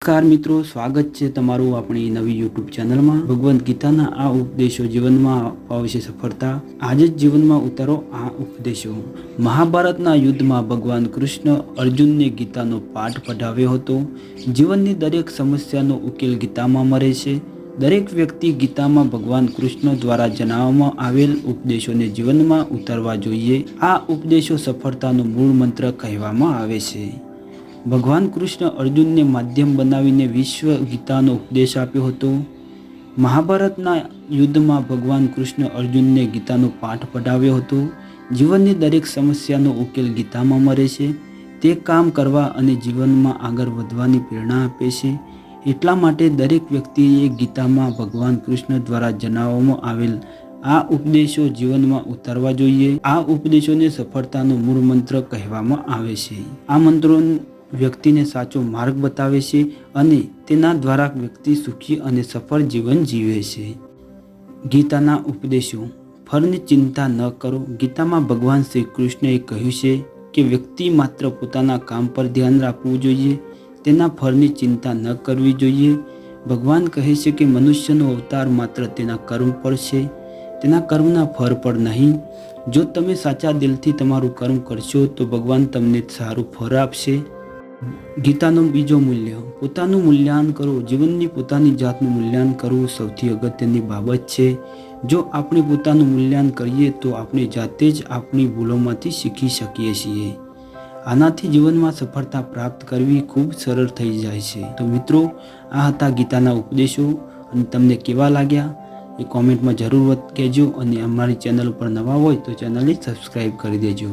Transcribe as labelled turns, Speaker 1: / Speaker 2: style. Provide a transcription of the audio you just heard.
Speaker 1: નમસ્કાર મિત્રો, સ્વાગત છે તમારું આપણી નવી યુટ્યુબ ચેનલમાં। ભગવદ્ ગીતાના આ ઉપદેશો જીવનમાં અપાવશે સફળતા। આજે જ જીવનમાં ઉતારો આ ઉપદેશો। મહાભારતના યુદ્ધમાં ભગવાન કૃષ્ણ અર્જુનને ગીતાનો પાઠ પઢાવ્યો હતો। જીવનની દરેક સમસ્યાનો ઉકેલ ગીતામાં મળે છે। દરેક વ્યક્તિ ગીતામાં ભગવાન કૃષ્ણ દ્વારા જણાવવામાં આવેલ ઉપદેશોને જીવનમાં ઉતારવા જોઈએ। આ ઉપદેશો સફળતાનો મૂળ મંત્ર કહેવામાં આવે છે। ભગવાન કૃષ્ણ અર્જુનને માધ્યમ બનાવીને વિશ્વ ગીતાનો ઉપદેશ આપ્યો હતો। મહાભારતના યુદ્ધમાં ભગવાન કૃષ્ણ અર્જુનને ગીતાનો પાઠ પઢાવ્યો હતો। જીવનની દરેક સમસ્યાનો ઉકેલ ગીતામાં મળે છે। તે કામ કરવા અને જીવનમાં આગળ વધવાની પ્રેરણા આપે છે। એટલા માટે દરેક વ્યક્તિએ ગીતામાં ભગવાન કૃષ્ણ દ્વારા જણાવવામાં આવેલ આ ઉપદેશો જીવનમાં ઉતારવા જોઈએ। આ ઉપદેશોને સફળતાનો મૂળ મંત્ર કહેવામાં આવે છે। આ મંત્રો વ્યક્તિને સાચો માર્ગ બતાવે છે અને તેના દ્વારા વ્યક્તિ સુખી અને સફળ જીવન જીવે છે। ગીતાના ઉપદેશો। ફળની ચિંતા ન કરો। ગીતામાં ભગવાન શ્રી કૃષ્ણએ કહ્યું છે કે વ્યક્તિ માત્ર પોતાના કામ પર ધ્યાન રાખવું જોઈએ, તેના ફળની ચિંતા ન કરવી જોઈએ। ભગવાન કહે છે કે મનુષ્યનો અવતાર માત્ર તેના કર્મ પર છે, તેના કર્મના ફળ પર નહીં। જો તમે સાચા દિલથી તમારું કર્મ કરશો તો ભગવાન તમને સારું ફળ આપશે। ગીતાનું બીજો મૂલ્ય। પોતાનું મૂલ્યાંકન કરો। જીવનની પોતાની જાતનું મૂલ્યાંકન કરવું સૌથી અગત્યની બાબત છે। જો આપણે પોતાનું મૂલ્યાંકન કરીએ તો આપણે જાતે જ આપણી ભૂલોમાંથી શીખી શકીએ છીએ। આનાથી જીવનમાં સફળતા પ્રાપ્ત કરવી ખૂબ સરળ થઈ જાય છે। તો મિત્રો, આ હતા ગીતાના ઉપદેશો અને તમને કેવા લાગ્યા એ કોમેન્ટમાં જરૂર કહેજો અને અમારી ચેનલ પર નવા હોય તો ચેનલને સબસ્ક્રાઈબ કરી દેજો।